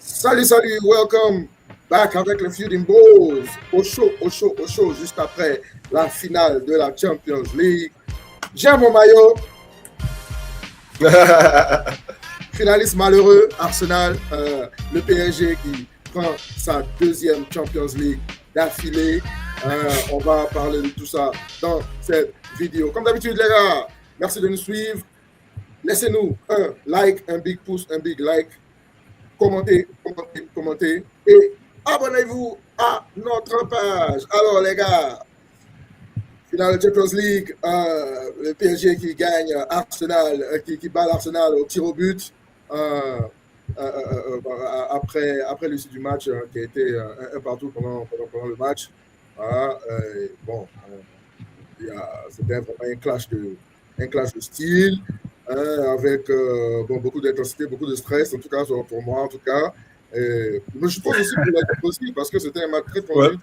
Salut, salut, welcome back avec le Feuding Bros. Au show, juste après la finale de la Champions League. J'ai mon maillot. Finaliste malheureux, Arsenal, le PSG qui prend sa deuxième Champions League d'affilée. On va parler de tout ça dans cette vidéo. Comme d'habitude, les gars, merci de nous suivre. Laissez-nous un like, un big pouce, un big like. Commentez et abonnez-vous à notre page. Alors les gars, finale de Champions League, le PSG qui gagne Arsenal, qui bat l'Arsenal au tir au but après l'issue du match qui a été un partout pendant le match. C'était vraiment un clash de style. Avec beaucoup d'intensité, beaucoup de stress, en tout cas pour moi, en tout cas. Mais je pense aussi pour l'équipe aussi, parce que c'était un match très tendu.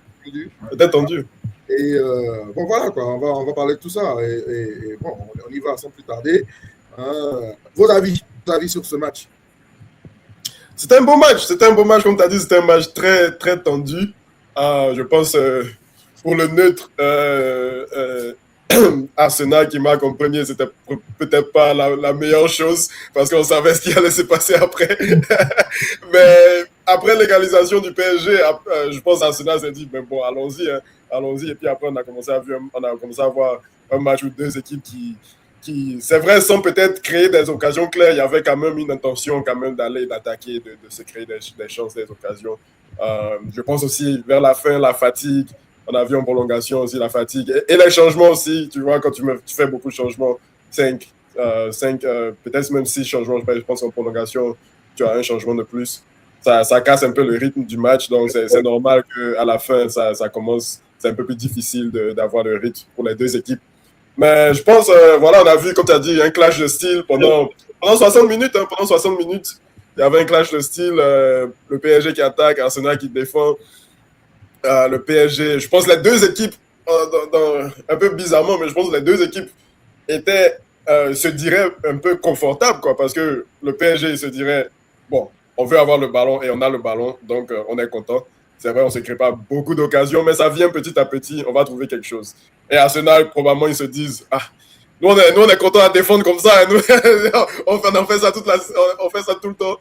Très tendu. Et voilà, quoi, on va parler de tout ça. Et bon, on y va sans plus tarder. Vos avis sur ce match? C'était un beau match, comme tu as dit, c'était un match très, très tendu. Je pense, pour le neutre, Arsenal qui marque en premier, c'était peut-être pas la meilleure chose parce qu'on savait ce qui allait se passer après. Mais après l'égalisation du PSG, je pense Arsenal s'est dit ben bon, allons-y. Et puis après on a commencé à voir un match où deux équipes qui c'est vrai, sans peut-être créer des occasions claires, il y avait quand même une intention quand même d'attaquer, de se créer des chances, des occasions. Je pense aussi vers la fin, la fatigue. On a vu en prolongation aussi la fatigue. Et les changements aussi, tu vois, quand tu fais beaucoup de changements, 5, peut-être même 6 changements, je pense en prolongation, tu as un changement de plus. Ça casse un peu le rythme du match, donc c'est normal qu'à la fin, ça commence, c'est un peu plus difficile d'avoir le rythme pour les deux équipes. Mais je pense, voilà, on a vu, comme tu as dit, un clash de style pendant 60 minutes. Pendant 60 minutes, il y avait un clash de style, le PSG qui attaque, Arsenal qui défend. Le PSG, je pense que les deux équipes, un peu bizarrement, mais je pense que les deux équipes se diraient un peu confortables, quoi, parce que le PSG se dirait, bon, on veut avoir le ballon et on a le ballon, donc on est content. C'est vrai, on ne se crée pas beaucoup d'occasions, mais ça vient petit à petit, on va trouver quelque chose. Et Arsenal, probablement, ils se disent, nous on est content à défendre comme ça, nous, on fait ça tout le temps.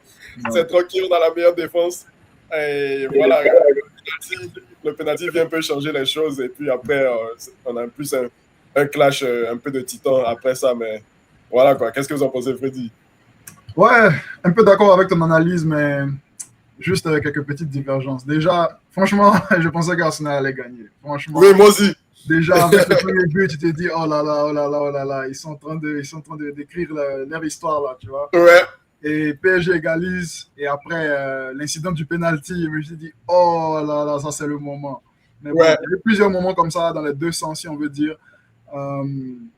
C'est tranquille, on a la meilleure défense. Et voilà, le penalty vient un peu changer les choses. Et puis après, on a plus un clash, un peu de titan après ça. Mais voilà, quoi. Qu'est-ce que vous en pensez, Freddy? Ouais, un peu d'accord avec ton analyse, mais juste quelques petites divergences. Déjà, franchement, je pensais qu'Arsenal allait gagner. Franchement. Oui, moi aussi. Déjà, avec le premier but, tu te dis, oh là là, oh là là, oh là là, ils sont en train d'écrire leur histoire, là, tu vois. Ouais. Et PSG égalise, et après l'incident du penalty, je me suis dit, oh là là, ça c'est le moment. Mais bon, ouais. Il y a eu plusieurs moments comme ça, dans les deux sens, si on veut dire.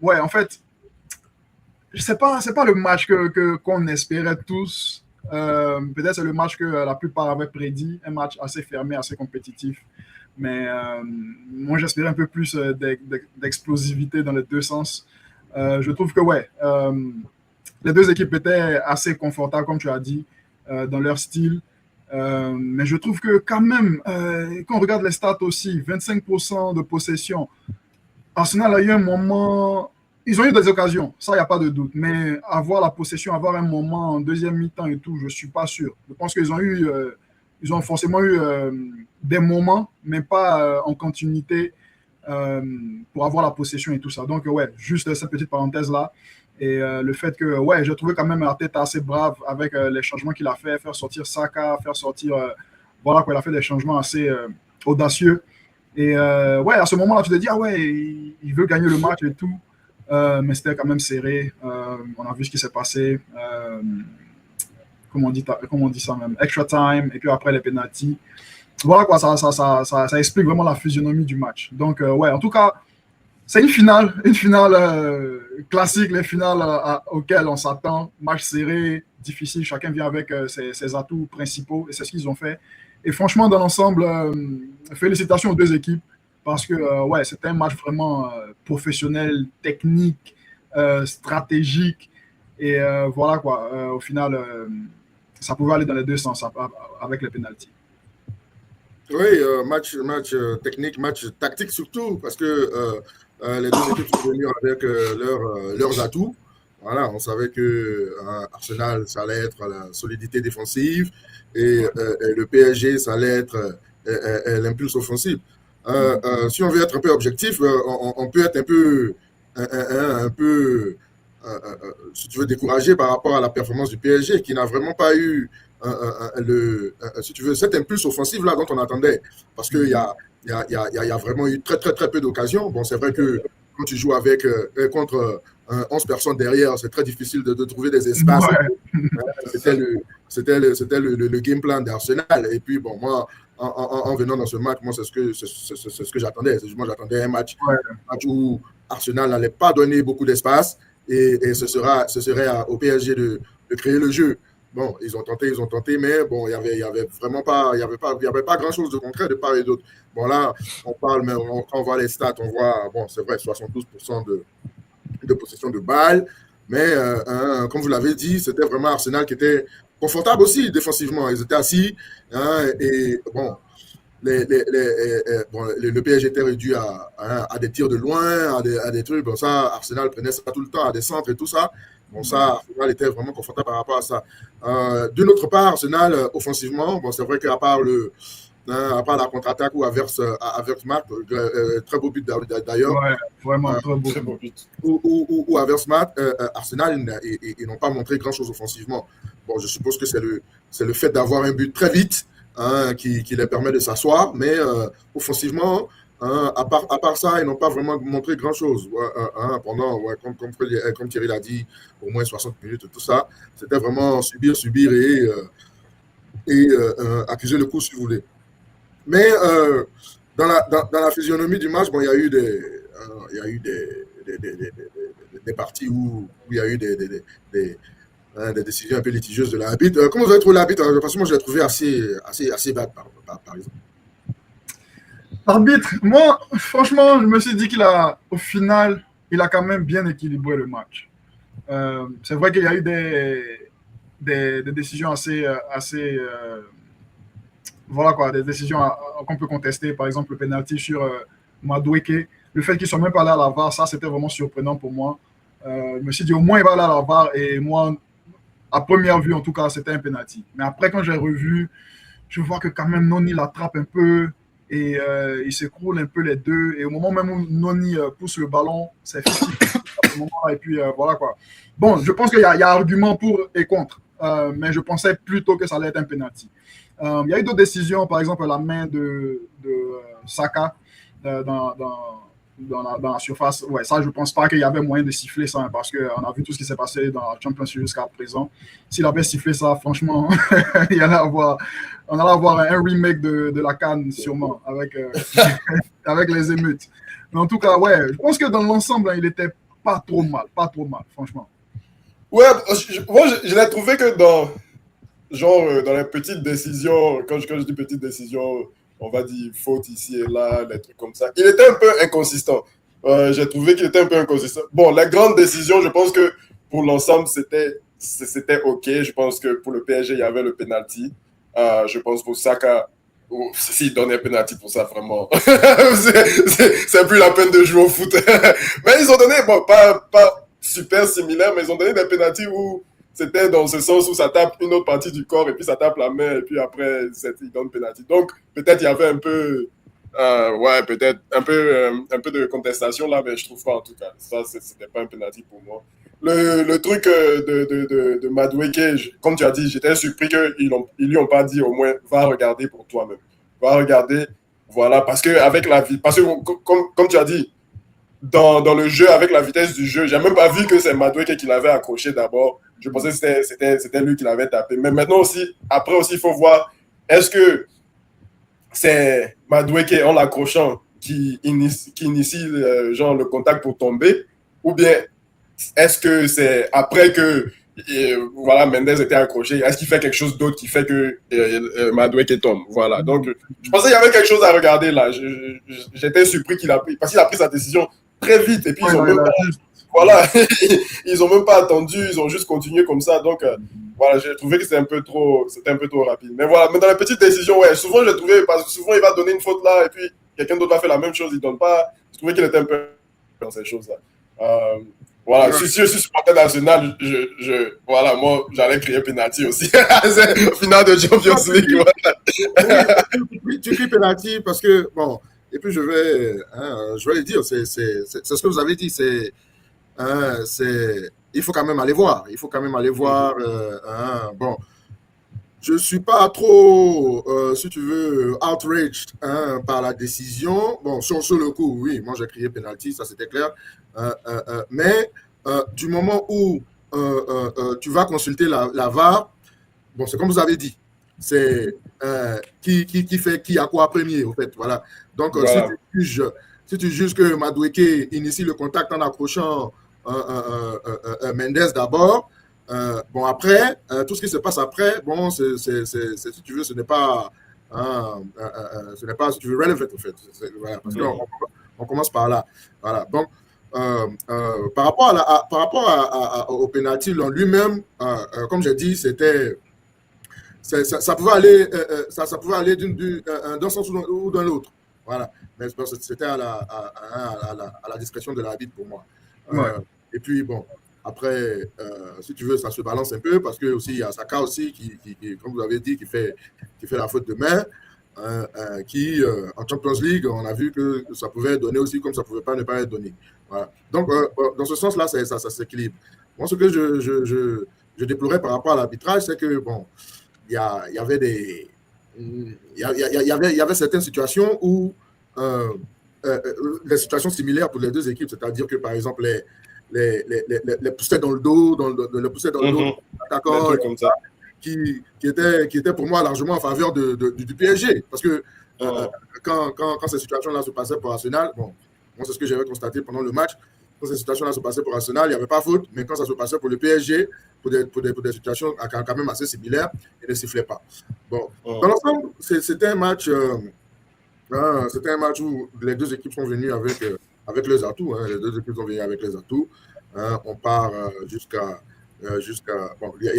Ouais, en fait, c'est pas le match qu'on espérait tous. Peut-être c'est le match que la plupart avaient prédit, un match assez fermé, assez compétitif. Mais moi, j'espérais un peu plus d'explosivité dans les deux sens. Je trouve que, ouais, les deux équipes étaient assez confortables, comme tu as dit, dans leur style. Mais je trouve que quand même, quand on regarde les stats aussi, 25% de possession, Arsenal a eu un moment... Ils ont eu des occasions, ça, il n'y a pas de doute. Mais avoir la possession, avoir un moment en deuxième mi-temps et tout, je ne suis pas sûr. Je pense qu'ils ont forcément eu des moments, mais pas en continuité pour avoir la possession et tout ça. Donc, ouais, juste cette petite parenthèse-là. Et le fait que, ouais, j'ai trouvé quand même Arteta assez brave avec les changements qu'il a fait, faire sortir Saka, faire sortir... voilà, quoi, il a fait des changements assez audacieux. Et ouais, à ce moment-là, tu te dis, ah ouais, il veut gagner le match et tout. Mais c'était quand même serré. On a vu ce qui s'est passé. Comment on dit ça même? Extra time, et puis après les penalties. Voilà quoi, ça explique vraiment la physionomie du match. Donc, ouais, en tout cas, c'est une finale classique, les finales auxquelles on s'attend. Match serré, difficile, chacun vient avec ses atouts principaux, et c'est ce qu'ils ont fait. Et franchement, dans l'ensemble, félicitations aux deux équipes, parce que ouais, c'était un match vraiment professionnel, technique, stratégique. Et voilà quoi, au final, ça pouvait aller dans les deux sens avec les pénaltys. Oui, match technique, match tactique surtout, parce que les deux équipes sont venues avec leurs atouts. Voilà, on savait que Arsenal, ça allait être la solidité défensive et le PSG, ça allait être l'impulse offensif. Si on veut être un peu objectif, on peut être un peu si tu veux, découragé par rapport à la performance du PSG, qui n'a vraiment pas eu si tu veux, cet impulse offensif là dont on attendait. Parce qu'il y a vraiment eu très, très, très peu d'occasions. Bon, c'est vrai que quand tu joues contre 11 personnes derrière, c'est très difficile de trouver des espaces. Ouais. C'était le game plan d'Arsenal. Et puis, bon, moi, en venant dans ce match, moi, c'est ce que j'attendais. Moi, j'attendais un match où Arsenal n'allait pas donner beaucoup d'espace et ce serait au PSG de créer le jeu. Bon, ils ont tenté, mais bon, il y avait vraiment pas, il y avait pas grand chose de concret de part et d'autre. Bon, là, on parle, mais quand on voit les stats, on voit, bon, c'est vrai, 72% de possession de balles, mais comme vous l'avez dit, c'était vraiment Arsenal qui était confortable aussi défensivement. Ils étaient assis, et bon, le PSG était réduit à des tirs de loin, à des trucs. Bon, ça, Arsenal prenait ça tout le temps, à des centres et tout ça. Bon, ça, Arsenal était vraiment confortable par rapport à ça. D'une autre part, Arsenal, offensivement, bon, c'est vrai qu'à part la contre-attaque où Havertz marque, très beau but d'ailleurs. Ouais, vraiment très beau but. Où Havertz marque, Arsenal, ils n'ont pas montré grand-chose offensivement. Bon, je suppose que c'est le fait d'avoir un but très vite qui les permet de s'asseoir, mais offensivement, à part ça, ils n'ont pas vraiment montré grand-chose pendant, comme Thierry l'a dit, au moins 60 minutes, tout ça. C'était vraiment subir et accuser le coup, si vous voulez. Mais dans la physionomie du match, bon, il y a eu des parties où il y a eu des décisions un peu litigieuses de l'arbitre. Comment vous avez trouvé l'arbitre? Parce que moi, je l'ai trouvé assez bad, par exemple. L'arbitre, moi, franchement, je me suis dit au final, il a quand même bien équilibré le match. C'est vrai qu'il y a eu des décisions assez voilà quoi, des décisions qu'on peut contester, par exemple le penalty sur Madueke. Le fait qu'il ne soit même pas allé à la VAR, ça c'était vraiment surprenant pour moi. Je me suis dit au moins il va aller à la VAR, et moi, à première vue en tout cas, c'était un penalty. Mais après, quand j'ai revu, je vois que quand même Noni l'attrape un peu et il s'écroule un peu les deux. Et au moment même où Noni pousse le ballon, c'est fait à ce moment-là. Et puis voilà quoi. Bon, je pense qu'il y a argument pour et contre, mais je pensais plutôt que ça allait être un penalty. Il y a eu d'autres décisions, par exemple la main de Saka dans la surface. Ouais, ça, je ne pense pas qu'il y avait moyen de siffler ça, parce qu'on a vu tout ce qui s'est passé dans la Champions League jusqu'à présent. S'il avait sifflé ça, franchement, on allait avoir un remake de la CAN, sûrement, avec les émeutes. Mais en tout cas, ouais, je pense que dans l'ensemble, il n'était pas trop mal, franchement. Ouais, moi, je l'ai trouvé que dans les petites décisions, quand je dis petites décisions, on va dire faute ici et là, des trucs comme ça, il était un peu inconsistant. J'ai trouvé qu'il était un peu inconsistant. Bon, les grandes décisions, je pense que pour l'ensemble, c'était OK. Je pense que pour le PSG, il y avait le penalty. Je pense pour Saka, s'il donnait un penalty pour ça, vraiment, c'est plus la peine de jouer au foot. Mais ils ont donné, bon, pas super similaire, mais ils ont donné des penalties où c'était dans ce sens où ça tape une autre partie du corps et puis ça tape la main et puis après ils donnent penalty. Donc peut-être il y avait un peu peut-être un peu de contestation là, mais je trouve pas en tout cas. Ça c'était pas un penalty pour moi. Le truc de Madueke, comme tu as dit, j'étais surpris qu'ils lui ont pas dit au moins va regarder pour toi-même. Va regarder, voilà, parce que comme tu as dit, dans le jeu, avec la vitesse du jeu, j'ai même pas vu que c'est Madueke qui l'avait accroché d'abord. Je pensais que c'était lui qui l'avait tapé. Mais maintenant aussi, après aussi, il faut voir, est-ce que c'est Madueke en l'accrochant qui initie le contact pour tomber, ou bien est-ce que c'est après que voilà, Mendes était accroché, est-ce qu'il fait quelque chose d'autre qui fait que Madueke tombe? Voilà. Donc, je pensais qu'il y avait quelque chose à regarder là. J'étais surpris parce qu'il a pris sa décision très vite et puis ils ont même pas voilà, ils n'ont même pas attendu, ils ont juste continué comme ça. Donc, voilà, j'ai trouvé que c'était un peu trop rapide. Mais voilà, mais dans les petites décisions, ouais, souvent, j'ai trouvé, parce que souvent, il va donner une faute là, et puis quelqu'un d'autre va faire la même chose, il ne donne pas. Je trouvais qu'il était un peu dans ces choses-là. Voilà, si je suis supporter national, voilà, moi, j'allais crier penalty aussi. C'est au final de Champions League. Voilà. Oui, tu cries penalty parce que, bon, et puis je vais le dire, c'est ce que vous avez dit, il faut quand même aller voir. Il faut quand même aller voir. Bon, je ne suis pas trop, si tu veux, outraged par la décision. Bon, sur le coup, oui, moi j'ai crié penalty, ça c'était clair. Mais du moment où tu vas consulter la VAR, bon, c'est comme vous avez dit, c'est qui a quoi premier, au fait. Voilà. Donc, voilà. si tu juges que Madueke initie le contact en approchant Mendes d'abord, bon, après, tout ce qui se passe après, bon, si tu veux, ce n'est pas, si tu veux, relevant, en fait. Voilà, parce qu'on commence par là. Voilà. Donc, par rapport au penalty en lui-même, comme j'ai dit, c'était ça pouvait aller, ça pouvait aller d'un sens ou d'un autre. Voilà. Mais c'était à la discrétion de l'arbitre pour moi. Et puis, bon, après, si tu veux, ça se balance un peu parce que aussi il y a Saka aussi qui, comme vous avez dit, qui fait la faute de main. En Champions League, on a vu que ça pouvait donner aussi comme ça ne pouvait pas ne pas être donné. Voilà. Donc, dans ce sens-là, ça s'équilibre. Moi, ce que je déplorais par rapport à l'arbitrage, c'est que, bon, il y avait certaines situations où les situations similaires pour les deux équipes, c'est-à-dire que, par exemple, les poussées dans le dos, le poussées dans le dos, d'accord, comme ça. Qui était pour moi largement en faveur du PSG. Parce que quand ces situations-là se passaient pour Arsenal, bon, moi, c'est ce que j'avais constaté pendant le match. Quand ces situations-là se passaient pour Arsenal, il n'y avait pas faute, mais quand ça se passait pour le PSG, pour des situations quand même assez similaires, il ne sifflait pas. Bon, dans l'ensemble, c'était un match où les deux équipes sont venues avec leurs atouts. Les deux équipes sont venues avec les atouts. On part jusqu'à bon, il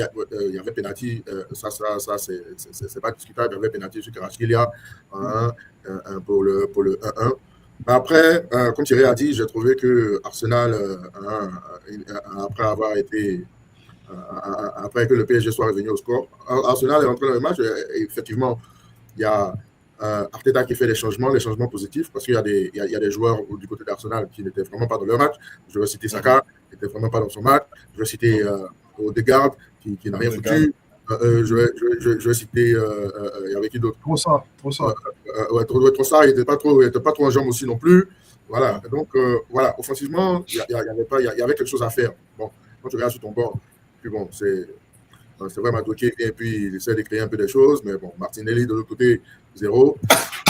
y avait penalty, ça c'est pas discutable, il y avait penalty sur Kvaratskhelia pour le 1-1. Après, comme Thierry a dit, j'ai trouvé que Arsenal, après que le PSG soit revenu au score, Arsenal est rentré dans le match. Et effectivement, il y a Arteta qui fait les changements positifs, parce qu'il y a des joueurs du côté d'Arsenal qui n'étaient vraiment pas dans leur match. Je vais citer Saka, qui n'était vraiment pas dans son match. Je vais citer Odegaard, qui n'a rien foutu. Je vais citer, il y avait qui d'autre? Trossard. Trossard, il n'était pas trop en jambes aussi non plus. Voilà. Donc, voilà, offensivement, il y avait quelque chose à faire. Bon, quand tu regardes sur ton bord, puis bon, c'est vrai, Madueke et puis il essaie de créer un peu des choses, mais bon, Martinelli de l'autre côté, 0.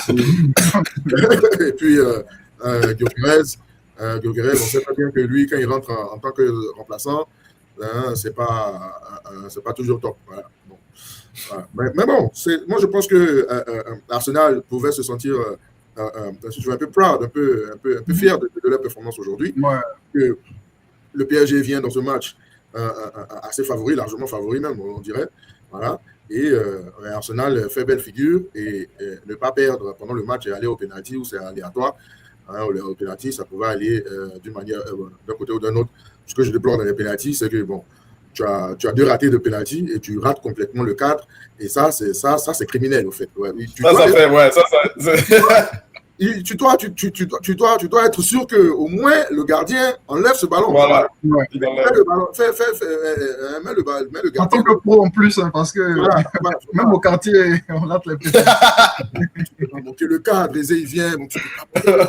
Et puis, Gyökeres, on sait très bien que lui, quand il rentre en tant que remplaçant, c'est pas toujours top. Voilà. Bon. Voilà. Mais bon, moi je pense que Arsenal pouvait se sentir un peu proud, un peu fier de leur performance aujourd'hui. Que le PSG vient dans ce match assez favori, largement favori même, on dirait. Voilà. Et Arsenal fait belle figure et ne pas perdre pendant le match et aller au penalty où c'est aléatoire. Au penalty, ça pouvait aller d'une manière, d'un côté ou d'un autre. Ce que je déplore dans les penalties, c'est que bon, tu as 2 ratés de penalty et tu rates complètement le cadre. Et ça, c'est criminel, au fait. Ouais, tu dois être sûr qu'au moins le gardien enlève ce ballon. Voilà. Mets le ballon. Mets le gardien. En tant que pro en plus, hein, parce que même au quartier, on rate les pétales. Tu peux pas manquer le cadre. Il vient. Donc tu peux pas manquer le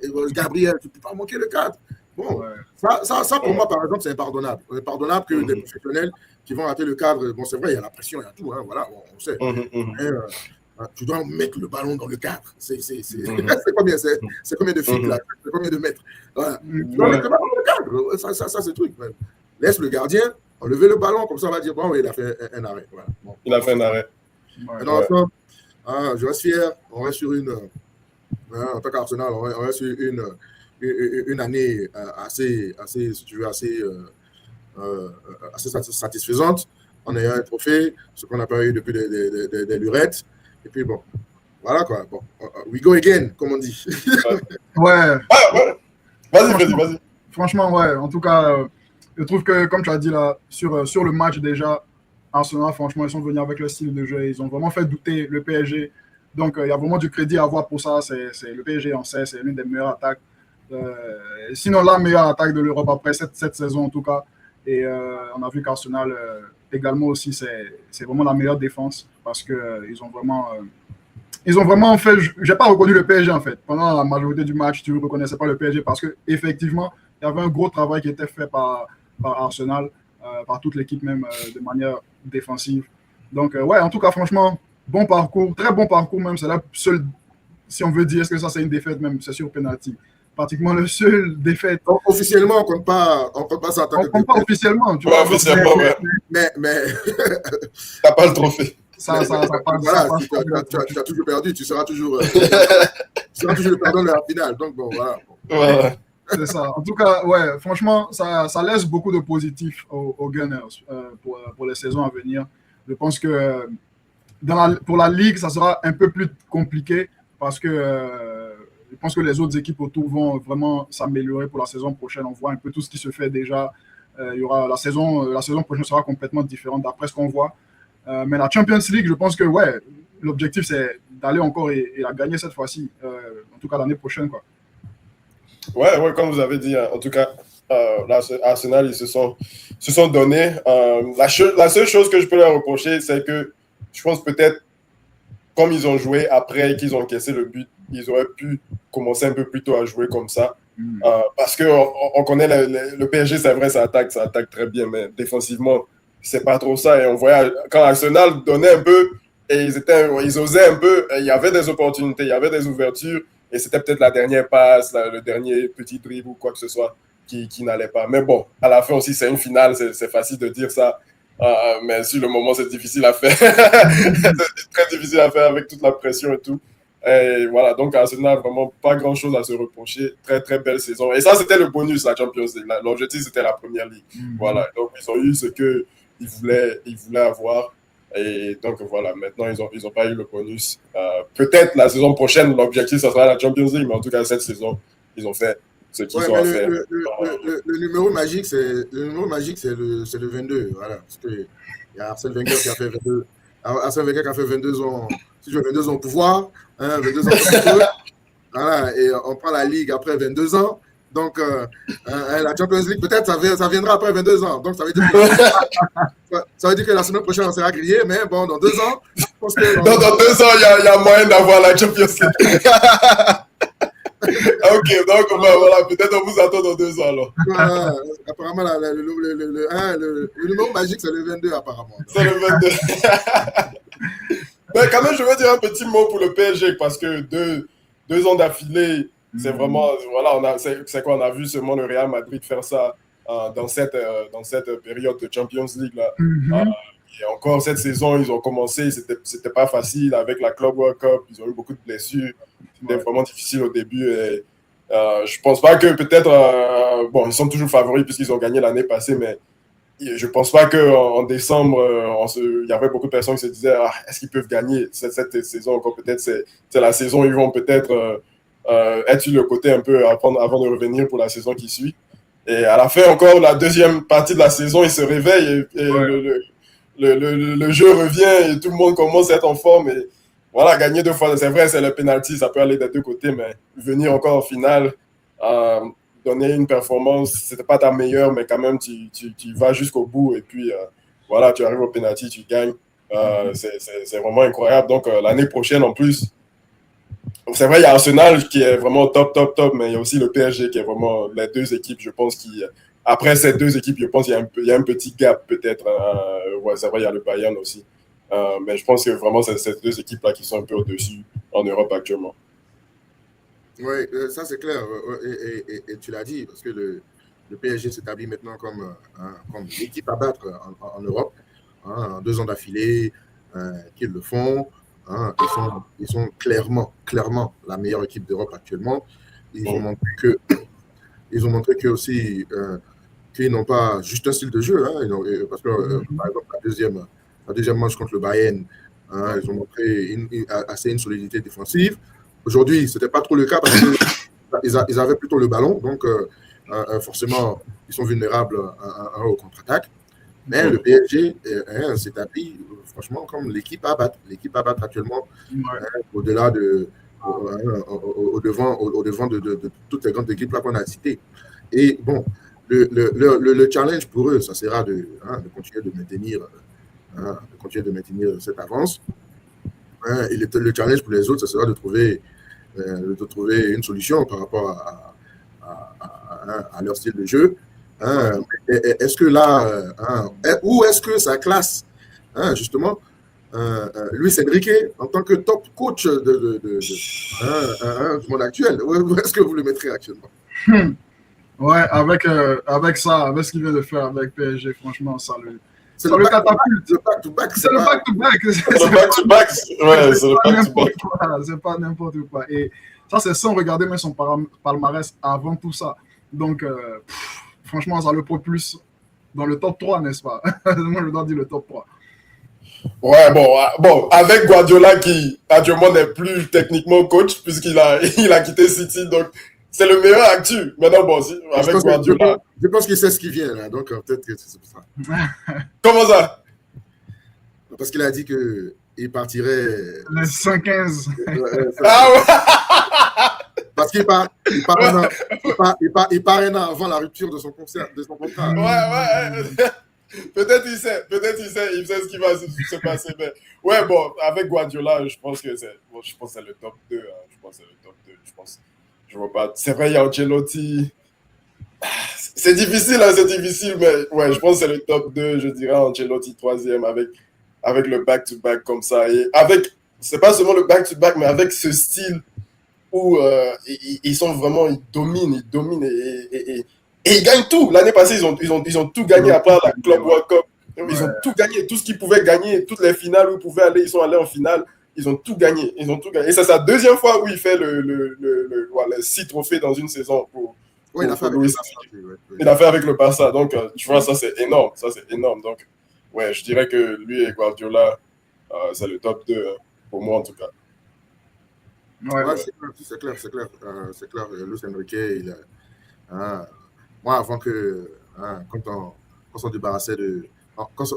cadre. Gabriel, tu peux pas manquer le cadre. Bon, ça pour moi, par exemple, c'est impardonnable. C'est impardonnable que des professionnels qui vont rater le cadre. Bon, c'est vrai, il y a la pression, il y a tout. Hein, voilà, on sait. Mais, tu dois mettre le ballon dans le cadre. C'est combien de feet là? C'est combien de mètres? Voilà. Tu dois mettre le ballon dans le cadre. Ça c'est le truc. Même. Laisse le gardien enlever le ballon, comme ça on va dire bon, il a fait un arrêt. Voilà. Bon. Il a fait un arrêt. Je reste fier. On reste sur une. En tant qu'Arsenal, on reste sur une année assez, si tu veux, assez satisfaisante en ayant un trophée, ce qu'on n'a pas eu depuis des lurettes. Et puis bon, voilà quoi. Bon, we go again, comme on dit. Ouais. Ouais. Vas-y, Freddy, vas-y. Franchement, ouais. En tout cas, je trouve que, comme tu as dit là, sur le match déjà, Arsenal, franchement, ils sont venus avec le style de jeu. Ils ont vraiment fait douter le PSG. Donc, il y a vraiment du crédit à avoir pour ça. C'est le PSG, on sait, c'est l'une des meilleures attaques. Sinon, la meilleure attaque de l'Europe après cette saison, en tout cas. Et on a vu qu'Arsenal, également aussi, c'est vraiment la meilleure défense parce qu'ils ont vraiment fait. J'ai pas reconnu le PSG, en fait. Pendant la majorité du match, tu ne reconnaissais pas le PSG parce qu'effectivement, il y avait un gros travail qui était fait par Arsenal, par toute l'équipe même, de manière défensive. Donc, ouais, en tout cas, franchement, bon parcours, très bon parcours même. C'est la seule, si on veut dire, est-ce que ça c'est une défaite même, c'est sur penalty. Pratiquement le seul défaite. Donc, officiellement, on ne compte pas ça en tant On que ne compte pas officiellement, tu Ouais, vois. officiellement, ouais. Mais T'as pas le trophée. Ça passe. voilà, tu as toujours perdu, tu seras toujours le perdant de la finale. Donc, bon, voilà. Ouais. C'est ça. En tout cas, ouais, franchement, ça laisse beaucoup de positifs aux Gunners pour les saisons à venir. Je pense que pour la Ligue, ça sera un peu plus compliqué parce que je pense que les autres équipes autour vont vraiment s'améliorer pour la saison prochaine. On voit un peu tout ce qui se fait déjà. Il y aura la saison prochaine sera complètement différente d'après ce qu'on voit. Mais la Champions League, je pense que ouais, l'objectif c'est d'aller encore et la gagner cette fois-ci. En tout cas l'année prochaine, quoi. Ouais, comme vous avez dit, en tout cas, Arsenal, ils se sont donnés. La seule chose que je peux leur reprocher, c'est que je pense peut-être, comme ils ont joué après qu'ils ont encaissé le but, ils auraient pu commencer un peu plus tôt à jouer comme ça. Parce qu'on connaît le PSG, c'est vrai, ça attaque très bien, mais défensivement, c'est pas trop ça. Et on voyait quand Arsenal donnait un peu, et ils osaient un peu, il y avait des opportunités, il y avait des ouvertures, et c'était peut-être la dernière passe, le dernier petit dribble ou quoi que ce soit qui n'allait pas. Mais bon, à la fin aussi, c'est une finale, c'est facile de dire ça. Mais sur le moment, c'est difficile à faire. C'est très difficile à faire avec toute la pression et tout. Et voilà, donc Arsenal, vraiment pas grand-chose à se reprocher. Très, très belle saison. Et ça, c'était le bonus, la Champions League. L'objectif, c'était la Première Ligue. Voilà, donc ils ont eu ce qu'ils voulaient avoir. Et donc voilà, maintenant, ils ont pas eu le bonus. Peut-être la saison prochaine, l'objectif, ça sera la Champions League. Mais en tout cas, cette saison, ils ont fait ce qu'ils ont à faire. Le numéro magique, c'est le 22. Voilà, parce que il y a Arsène Wenger qui a fait 22. Arsène Wenger qui a fait 22 ans. Si tu veux 22 ans au pouvoir, 22 ans au pouvoir. Voilà, et on prend la Ligue après 22 ans. Donc, la Champions League, peut-être, ça viendra après 22 ans. Donc, ça veut dire que la semaine prochaine, on sera grillé. Mais bon, dans 2 ans, je pense que... Dans 2 ans, il y a moyen d'avoir la Champions League. Ok, donc voilà, peut-être on vous attend dans 2 ans alors. Apparemment, le numéro magique, c'est le 22, apparemment. C'est le 22. Mais quand même, je veux dire un petit mot pour le PSG parce que 2 ans d'affilée, c'est vraiment. Voilà, c'est quoi? On a vu seulement le Real Madrid faire ça dans cette période de Champions League là. Et encore cette saison, ils ont commencé, c'était pas facile avec la Club World Cup, ils ont eu beaucoup de blessures, c'était vraiment difficile au début. Et, je pense pas que peut-être, bon, ils sont toujours favoris puisqu'ils ont gagné l'année passée, mais je pense pas qu'en décembre, il y avait beaucoup de personnes qui se disaient est-ce qu'ils peuvent gagner cette saison encore? Peut-être c'est la saison où ils vont peut-être être sur le côté un peu avant de revenir pour la saison qui suit. Et à la fin, encore la deuxième partie de la saison, ils se réveillent et le jeu revient et tout le monde commence à être en forme. Et voilà, gagner 2 fois, c'est vrai, c'est le penalty, ça peut aller des 2 côtés, mais venir encore en finale, donner une performance, c'était pas ta meilleure, mais quand même, tu vas jusqu'au bout et puis voilà, tu arrives au penalty, tu gagnes. C'est vraiment incroyable. Donc, l'année prochaine, en plus, c'est vrai, il y a Arsenal qui est vraiment top, mais il y a aussi le PSG qui est vraiment les 2 équipes, je pense, qui... Après ces 2 équipes, je pense qu'il y a un petit gap peut-être. Ouais, c'est vrai, il y a le Bayern aussi. Mais je pense que vraiment, c'est ces 2 équipes-là qui sont un peu au-dessus en Europe actuellement. Oui, ça c'est clair. Et tu l'as dit, parce que le PSG s'établit maintenant comme l'équipe à battre en Europe. 2 ans d'affilée qu'ils le font. Ils sont clairement la meilleure équipe d'Europe actuellement. Ils ont montré que ils ont montré que aussi qu'ils n'ont pas juste un style de jeu. Hein, parce que, par exemple, la deuxième match contre le Bayern, hein, ils ont montré assez une solidité défensive. Aujourd'hui, ce n'était pas trop le cas parce qu'ils avaient plutôt le ballon. Donc, forcément, ils sont vulnérables aux contre-attaques. Mais le PSG s'est tapé, franchement, comme l'équipe à battre. L'équipe à battre actuellement, au-delà de. Au-devant de toutes les grandes équipes là qu'on a citées. Et bon, le challenge pour eux, ça sera de continuer de maintenir cette avance. Et le challenge pour les autres, ça sera de trouver une solution par rapport à leur style de jeu. Est-ce que là, où est-ce que ça classe, justement, Luis Enrique en tant que top coach du monde actuel? Où est-ce que vous le mettrez actuellement? Ouais, avec ça, avec ce qu'il vient de faire avec PSG, franchement, ça le catapulte. Le back-to-back. C'est le back-to-back. C'est le back-to-back. Ouais, c'est le back-to-back. C'est pas n'importe quoi. Et ça, c'est sans regarder même son palmarès avant tout ça. Donc, franchement, ça le propulse dans le top 3, n'est-ce pas? Moi, je dois dire le top 3. Ouais, bon, avec Guardiola qui, actuellement, n'est plus techniquement coach puisqu'il a quitté City, donc c'est le meilleur actu. Maintenant, bon, avec Guardiola. Je pense qu'il sait ce qui vient, là, donc peut-être que c'est pour ça. Comment ça? Parce qu'il a dit qu'il partirait. Le 115. Ah ouais! Parce qu'il part un an avant la rupture de son contrat. Ouais. Peut-être il sait ce qui va se passer. Mais ouais, bon, avec Guardiola, je pense que c'est le top 2. Je vois pas. C'est vrai, il y a Ancelotti. C'est difficile, mais ouais, je pense que c'est le top 2. Je dirais Ancelotti 3e avec le back-to-back comme ça. Et c'est pas seulement le back-to-back, mais avec ce style où ils sont vraiment, ils dominent et ils gagnent tout. L'année passée, ils ont tout gagné à part la Club World Cup. Ils ont tout gagné, tout ce qu'ils pouvaient gagner, toutes les finales où ils pouvaient aller, ils sont allés en finale. Ils ont tout gagné. Et c'est sa deuxième fois où il fait les 6 trophées dans une saison. Oui, il a fait avec le Barça. Il a fait avec le Barça. Donc, tu vois, ça, c'est énorme. Donc, ouais, je dirais que lui et Guardiola, c'est le top 2, pour moi, en tout cas. Ouais, c'est clair. Luis Enrique, moi, avant que, quand on se débarrassait de comment ça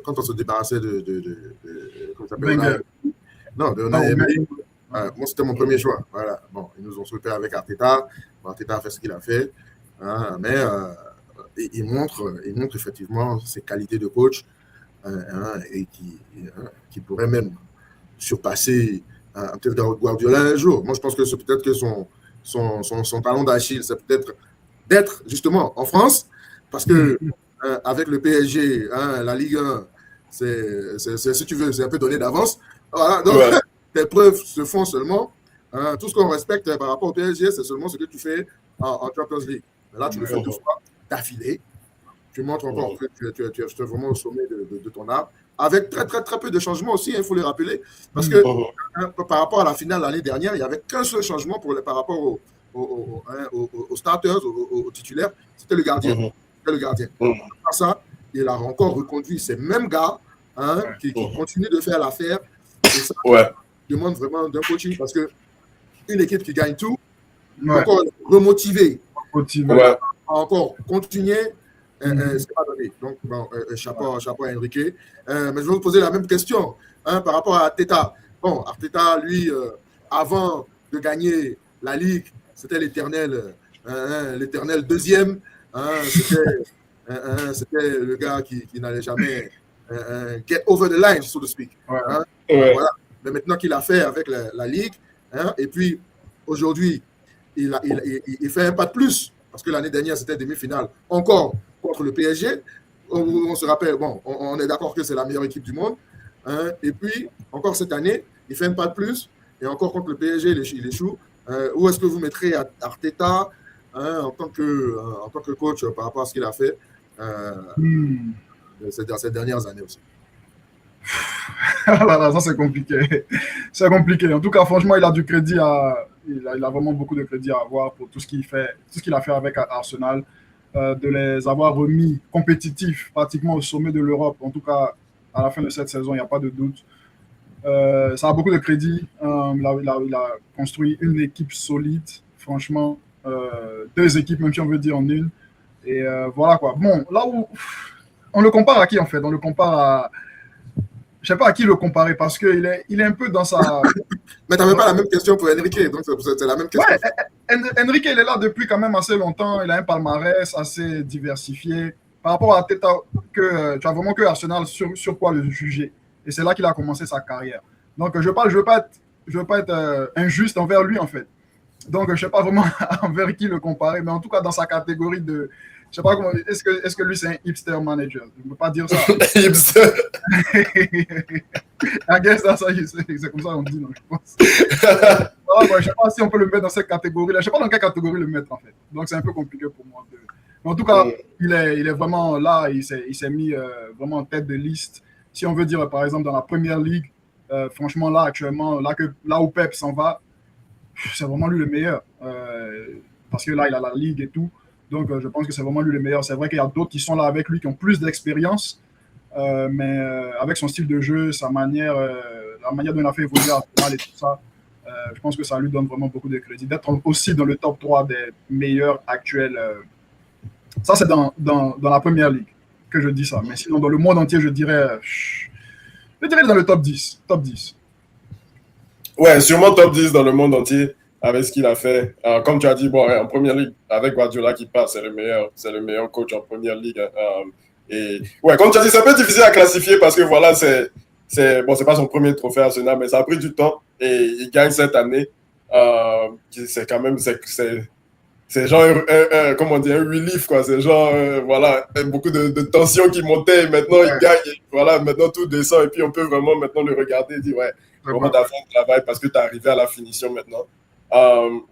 s'appelle, moi, c'était mon premier choix. Voilà. Bon, ils nous ont sauté avec Arteta. Arteta a fait ce qu'il a fait. Mais il montre effectivement ses qualités de coach et qui pourrait même surpasser peut-être Guardiola un jour. Moi, je pense que c'est peut-être que son talon d'Achille, c'est peut-être d'être justement en France, parce que avec le PSG, la Ligue 1, c'est si tu veux, c'est un peu donné d'avance. Voilà, donc tes preuves se font seulement. Tout ce qu'on respecte par rapport au PSG, c'est seulement ce que tu fais en Champions League. Mais là, tu le fais 2 fois d'affilée. Tu montres encore que tu es vraiment au sommet de ton art. Avec très, très, très peu de changements aussi, il faut le rappeler. Parce que par rapport à la finale l'année dernière, il n'y avait qu'un seul changement par rapport aux starters, aux titulaires, c'était le gardien. Par ça, il a encore reconduit ces mêmes gars qui continuent de faire l'affaire. Et ça demande vraiment d'un coaching parce qu'une équipe qui gagne tout, encore remotiver, encore continuer, c'est pas donné. Donc, chapeau à Enrique. Mais je vais vous poser la même question par rapport à Arteta. Bon, Arteta, lui, avant de gagner la Ligue, c'était l'éternel deuxième. C'était le gars qui n'allait jamais get over the line, so to speak. Voilà. Mais maintenant qu'il a fait avec la Ligue, et puis aujourd'hui, il fait un pas de plus, parce que l'année dernière, c'était demi-finale, encore contre le PSG. On se rappelle, bon, on est d'accord que c'est la meilleure équipe du monde. Et puis, encore cette année, il fait un pas de plus, et encore contre le PSG, il échoue. Où est-ce que vous mettrez Arteta en tant que coach par rapport à ce qu'il a fait ces dernières années aussi? Ça, c'est compliqué. C'est compliqué. En tout cas, franchement, il a du crédit à il a vraiment beaucoup de crédit à avoir pour tout ce qu'il fait, tout ce qu'il a fait avec Arsenal, de les avoir remis compétitifs pratiquement au sommet de l'Europe, en tout cas à la fin de cette saison, il n'y a pas de doute. Ça a beaucoup de crédit. Il a construit une équipe solide, franchement, deux équipes, même si on veut dire en une. Et voilà quoi. Bon, là où on le compare à qui en fait? On le compare à. Je sais pas à qui le comparer parce qu'il est un peu dans sa. Mais tu n'avais pas la même question pour Enrique, donc c'est la même question. Ouais, Enrique, il est là depuis quand même assez longtemps. Il a un palmarès assez diversifié. Par rapport à Teta, tu as vraiment que Arsenal sur quoi le juger. Et c'est là qu'il a commencé sa carrière. Donc, je veux pas être injuste envers lui, en fait. Donc, je ne sais pas vraiment envers qui le comparer, mais en tout cas, dans sa catégorie de. Je sais pas comment. Est-ce que lui, c'est un hipster manager? Je ne peux pas dire ça. Hipster. I guess c'est comme ça qu'on dit, non, je pense. Je ne sais pas si on peut le mettre dans cette catégorie-là. Je ne sais pas dans quelle catégorie le mettre, en fait. Donc, c'est un peu compliqué pour moi. Mais en tout cas, il est vraiment là. Il s'est mis vraiment en tête de liste. Si on veut dire, par exemple, dans la Première Ligue, franchement, là, actuellement, là où Pep s'en va, c'est vraiment lui le meilleur. Parce que là, il a la Ligue et tout. Donc, je pense que c'est vraiment lui le meilleur. C'est vrai qu'il y a d'autres qui sont là avec lui, qui ont plus d'expérience. Mais avec son style de jeu, sa manière, la manière dont il a fait évoluer Arsenal et tout ça, je pense que ça lui donne vraiment beaucoup de crédit. D'être aussi dans le top 3 des meilleurs actuels. Ça, c'est dans la Première Ligue que je dis ça. Mais sinon, dans le monde entier, je dirais dans le top 10. Top 10. Ouais, sûrement top 10 dans le monde entier avec ce qu'il a fait. Comme tu as dit, bon, en Première Ligue, avec Guardiola qui passe, c'est le meilleur coach en Première Ligue. Et ouais, comme tu as dit, c'est un peu difficile à classifier parce que voilà, c'est pas son premier trophée Arsenal, mais ça a pris du temps et il gagne cette année. C'est quand même, c'est genre comment dire, un relief, quoi. C'est genre, voilà, beaucoup de tensions qui montaient et maintenant il gagne. Et voilà, maintenant tout descend et puis on peut vraiment maintenant le regarder et dire, ouais, vraiment t'as fait un travail parce que t'es arrivé à la finition maintenant.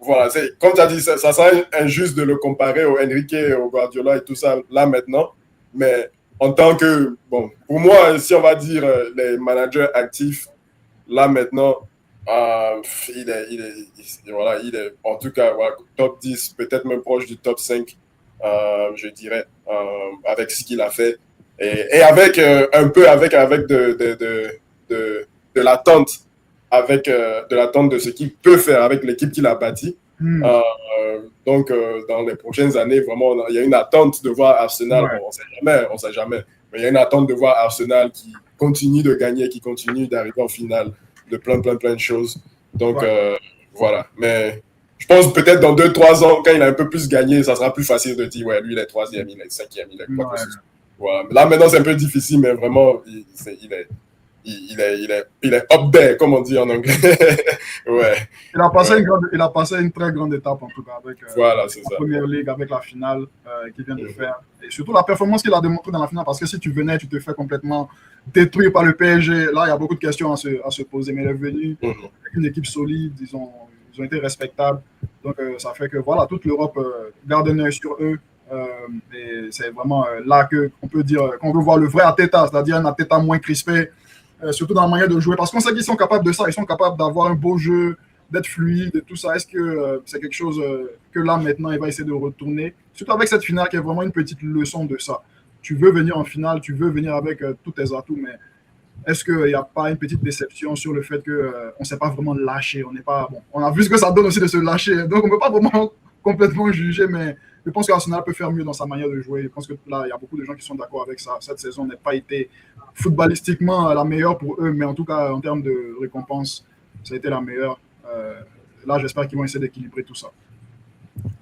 Voilà, comme tu as dit, ça serait injuste de le comparer au Enrique, au Guardiola et tout ça là maintenant. Mais en tant que, bon, pour moi, si on va dire les managers actifs, là maintenant, il est en tout cas voilà, top 10, peut-être même proche du top 5, je dirais, avec ce qu'il a fait. Et avec un peu avec de l'attente, avec de l'attente de ce qu'il peut faire avec l'équipe qu'il a bâtie. Donc, dans les prochaines années, vraiment, il y a une attente de voir Arsenal. Ouais. Bon, on ne sait jamais. Mais il y a une attente de voir Arsenal qui continue de gagner, qui continue d'arriver en finale de plein de choses. Donc, voilà. Mais je pense peut-être dans 2-3 ans, quand il a un peu plus gagné, ça sera plus facile de dire, ouais, lui, il est 3e, il est 5e, il est quoi que ce soit. Voilà. Là, maintenant, c'est un peu difficile, mais vraiment, il est up there, comme on dit en anglais. Ouais. Il a passé une très grande étape, en tout cas, avec voilà, la Première Ligue, avec la finale qu'il vient de faire. Et surtout la performance qu'il a démontrée dans la finale, parce que si tu venais, tu te fais complètement détruire par le PSG. Là, il y a beaucoup de questions à se poser, mais il est venu avec une équipe solide, ils ont été respectables. Donc, ça fait que, voilà, toute l'Europe garde un œil sur eux. Et c'est vraiment là qu'on peut dire qu'on veut voir le vrai Arteta, c'est-à-dire un Arteta moins crispé, surtout dans la manière de jouer, parce qu'on sait qu'ils sont capables de ça, ils sont capables d'avoir un beau jeu, d'être fluide et tout ça. Est-ce que c'est quelque chose que là maintenant il va essayer de retourner, surtout avec cette finale qui est vraiment une petite leçon de ça. Tu veux venir en finale, tu veux venir avec tous tes atouts, mais est-ce qu'il n'y a pas une petite déception sur le fait qu'on ne s'est pas vraiment lâché, on a vu ce que ça donne aussi de se lâcher, donc on ne peut pas vraiment complètement juger, mais je pense qu'Arsenal peut faire mieux dans sa manière de jouer. Je pense que là, il y a beaucoup de gens qui sont d'accord avec ça. Cette saison n'a pas été footballistiquement la meilleure pour eux, mais en tout cas, en termes de récompense, ça a été la meilleure. Là, j'espère qu'ils vont essayer d'équilibrer tout ça.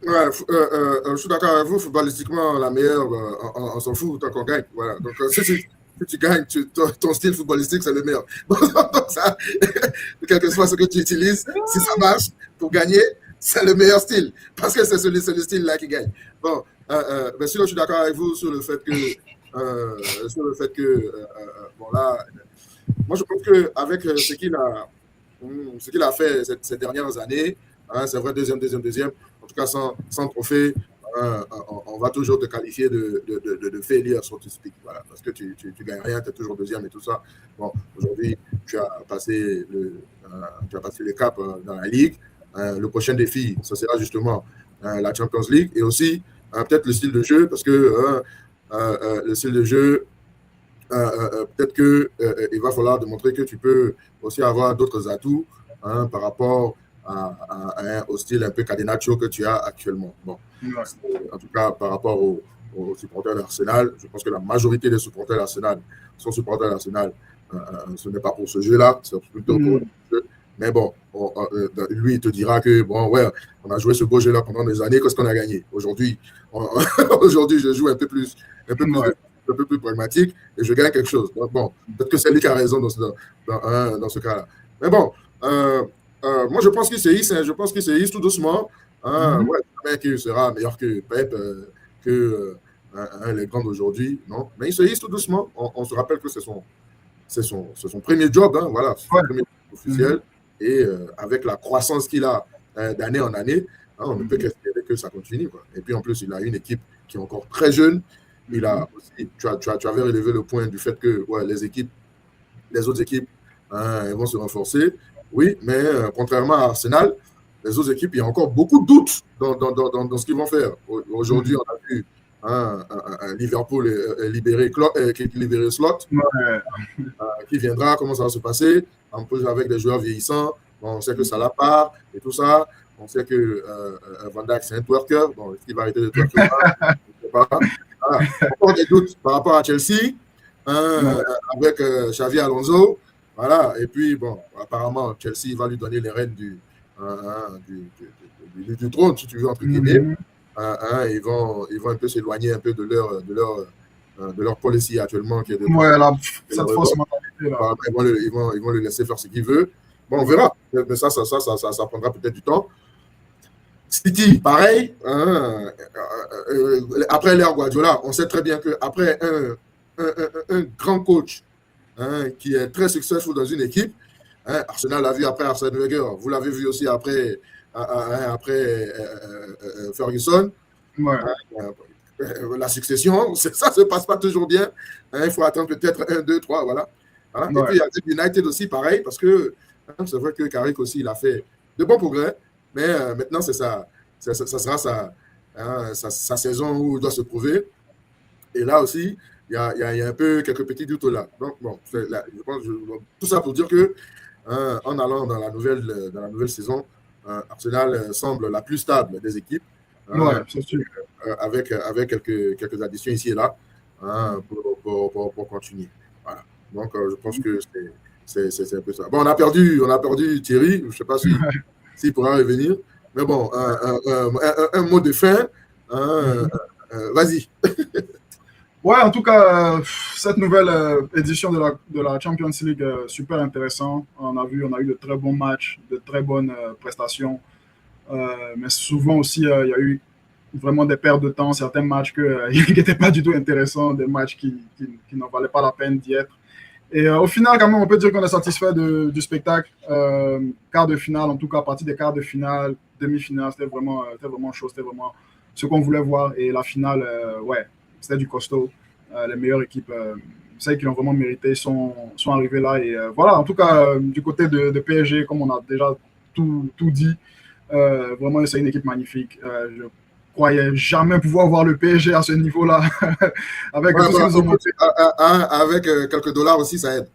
Ouais, je suis d'accord avec vous. Footballistiquement, la meilleure, on s'en fout tant qu'on gagne. Voilà. Donc, si tu gagnes, ton style footballistique, c'est le meilleur. Donc, ça, quel que soit ce que tu utilises, si ça marche pour gagner, c'est le meilleur style, parce que c'est le style-là qui gagne. Bon, bien sûr, je suis d'accord avec vous sur le fait que, bon là, moi je pense qu'avec ce qu'il a fait ces dernières années, hein, c'est vrai, deuxième, en tout cas sans trophée, on va toujours te qualifier de failure, so to speak, voilà, parce que tu gagnes rien, tu es toujours deuxième et tout ça. Bon, aujourd'hui, tu as passé le cap dans la Ligue. le prochain défi, ça sera justement la Champions League et aussi peut-être le style de jeu, parce que le style de jeu, peut-être qu'il va falloir démontrer que tu peux aussi avoir d'autres atouts par rapport au style un peu catenaccio que tu as actuellement. Bon. En tout cas, par rapport aux supporters d'Arsenal, je pense que la majorité des supporters d'Arsenal sont supporters d'Arsenal. Ce n'est pas pour ce jeu-là, c'est plutôt pour le jeu. Mais bon, lui, il te dira que, bon, ouais, on a joué ce beau jeu-là pendant des années, qu'est-ce qu'on a gagné? Aujourd'hui, je joue un peu plus pragmatique et je gagne quelque chose. Donc, bon, peut-être que c'est lui qui a raison dans ce cas-là. Mais bon, moi, je pense qu'il se hisse, je pense qu'il se hisse tout doucement. Ouais, jamais qu'il sera meilleur que Pep, que les grands d'aujourd'hui, non? Mais il se hisse tout doucement. On se rappelle que c'est son premier job, voilà, son premier job officiel. Et avec la croissance qu'il a d'année en année, on ne peut qu'espérer que ça continue, quoi. Et puis en plus, il a une équipe qui est encore très jeune. Il a aussi, tu avais relevé le point du fait que ouais, les autres équipes elles vont se renforcer. Oui, mais contrairement à Arsenal, les autres équipes, il y a encore beaucoup de doutes dans ce qu'ils vont faire. Aujourd'hui, on a vu un Liverpool libérer Slot, qui viendra, comment ça va se passer, en plus avec des joueurs vieillissants. Bon, on sait que ça la part et tout ça. On sait que Van Dijk, c'est un twerker. Bon, est-ce qu'il va arrêter de twerker? Je ne sais pas. Voilà. Encore des doutes par rapport à Chelsea, avec Xavi Alonso. Voilà. Et puis, bon, apparemment, Chelsea va lui donner les rênes du trône, si tu veux, entre guillemets. Ils vont un peu s'éloigner un peu de leur policy actuellement. Qui est cette fausse mentalité là. Ils vont le laisser faire ce qu'il veut. Bon, on verra. Mais ça prendra peut-être du temps. City, pareil. Après l'ère Guardiola, on sait très bien qu'après un grand coach qui est très successful dans une équipe, Arsenal l'a vu après Arsène Wenger, vous l'avez vu aussi après Ferguson. La succession, ça ne se passe pas toujours bien. Il faut attendre peut-être 1, 2, 3, voilà. Et puis il y a United aussi, pareil, parce que c'est vrai que Carrick aussi, il a fait de bons progrès, mais maintenant, ça sera sa saison où il doit se prouver. Et là aussi, il y a un peu quelques petits doutes là. Donc, bon, je pense, tout ça pour dire que en allant dans la nouvelle saison, Arsenal semble la plus stable des équipes. C'est sûr. Avec quelques additions ici et là pour continuer. Voilà. Donc, je pense que c'est un peu ça. Bon, on a perdu Thierry. Je ne sais pas s'il pourra revenir. Mais bon, un mot de fin. Vas-y. Ouais, en tout cas, cette nouvelle édition de la Champions League, super intéressant. On a eu de très bons matchs, de très bonnes prestations. Mais souvent aussi, il y a eu vraiment des pertes de temps, certains matchs qui n'étaient pas du tout intéressants, des matchs qui n'en valaient pas la peine d'y être. Et au final, quand même, on peut dire qu'on est satisfait du spectacle. Quart de finale, en tout cas, à partir des quarts de finale, demi-finale, c'était vraiment chaud, c'était vraiment ce qu'on voulait voir. Et la finale, c'était du costaud. Les meilleures équipes, celles qui l'ont vraiment mérité, sont arrivées là. Et voilà, en tout cas, du côté de PSG, comme on a déjà tout dit, vraiment, c'est une équipe magnifique. Je croyais jamais pouvoir voir le PSG à ce niveau-là. Avec avec quelques dollars aussi, ça aide.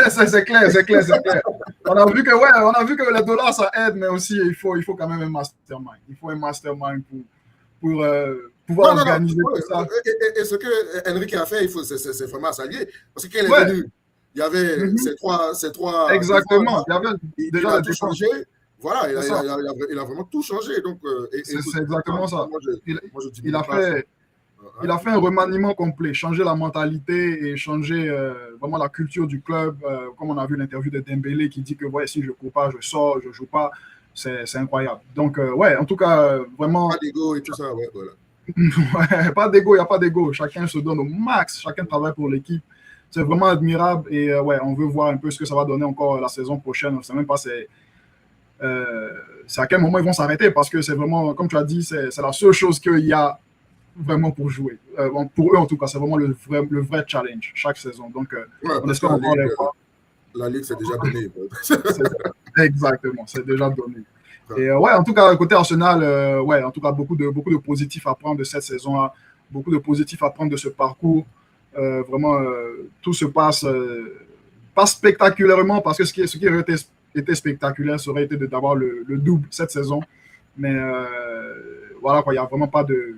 c'est clair. On a vu que les dollars, ça aide, mais aussi, il faut quand même un mastermind. Il faut un mastermind pour pouvoir organiser tout ça. Et ce que Enrique a fait, c'est vraiment à saluer. Parce que quand il est venu, il y avait ces trois. Exactement. Il y avait déjà tout changé. Voilà, il a vraiment tout changé. Donc, c'est exactement ça. Il a fait un remaniement complet, changer la mentalité et changer vraiment la culture du club. Comme on a vu l'interview de Dembélé qui dit que si je ne cours pas, je sors, je ne joue pas. C'est incroyable. Donc, en tout cas, vraiment. Pas d'ego et tout ça, voilà. Pas d'ego, il n'y a pas d'ego. Chacun se donne au max, chacun travaille pour l'équipe. C'est vraiment admirable et on veut voir un peu ce que ça va donner encore la saison prochaine. On ne sait même pas c'est à quel moment ils vont s'arrêter parce que c'est vraiment, comme tu as dit, c'est la seule chose qu'il y a vraiment pour jouer. Pour eux, en tout cas, c'est vraiment le vrai challenge chaque saison. Donc, on espère encore les voir. La Ligue, c'est déjà donné. Exactement, c'est déjà donné. Et ouais, en tout cas, côté Arsenal, ouais, en tout cas, beaucoup de positifs à prendre de cette saison-là, beaucoup de positifs à prendre de ce parcours. Vraiment, tout se passe pas spectaculairement, parce que ce qui aurait été spectaculaire, ça aurait été d'avoir le double cette saison. Mais voilà, quoi, il n'y a vraiment pas de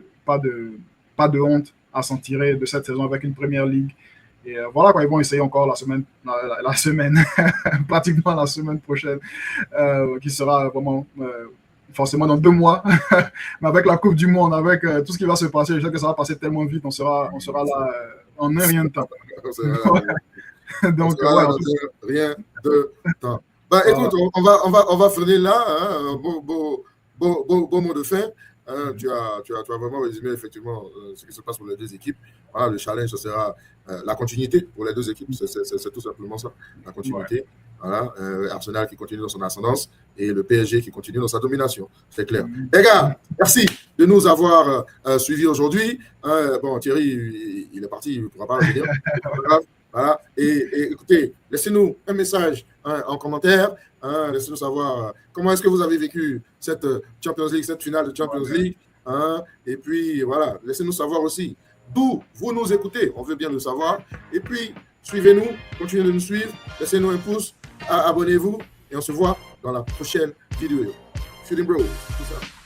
honte à s'en tirer de cette saison avec une première ligue. Et voilà, quoi, ils vont essayer encore la semaine pratiquement la semaine prochaine, qui sera vraiment forcément dans 2 mois. Mais avec la Coupe du Monde, avec tout ce qui va se passer, je sais que ça va passer tellement vite, on sera là en un rien de temps. Donc, rien de temps. Bah, écoute, on va finir là. Hein, beau mot de fin. Tu as vraiment résumé effectivement ce qui se passe pour les 2 équipes. Voilà, le challenge, ce sera la continuité pour les 2 équipes. C'est tout simplement ça, la continuité. Ouais. Voilà, Arsenal qui continue dans son ascendance et le PSG qui continue dans sa domination. C'est clair. Les gars, merci de nous avoir suivis aujourd'hui. Bon, Thierry, il est parti, il ne pourra pas revenir. Voilà. Et écoutez, laissez-nous un message en commentaire. Laissez-nous savoir comment est-ce que vous avez vécu cette Champions League, cette finale de Champions League. Et puis, voilà, laissez-nous savoir aussi d'où vous nous écoutez. On veut bien le savoir. Et puis, suivez-nous, continuez de nous suivre. Laissez-nous un pouce, abonnez-vous. Et on se voit dans la prochaine vidéo. Shooting Bros. Tout ça.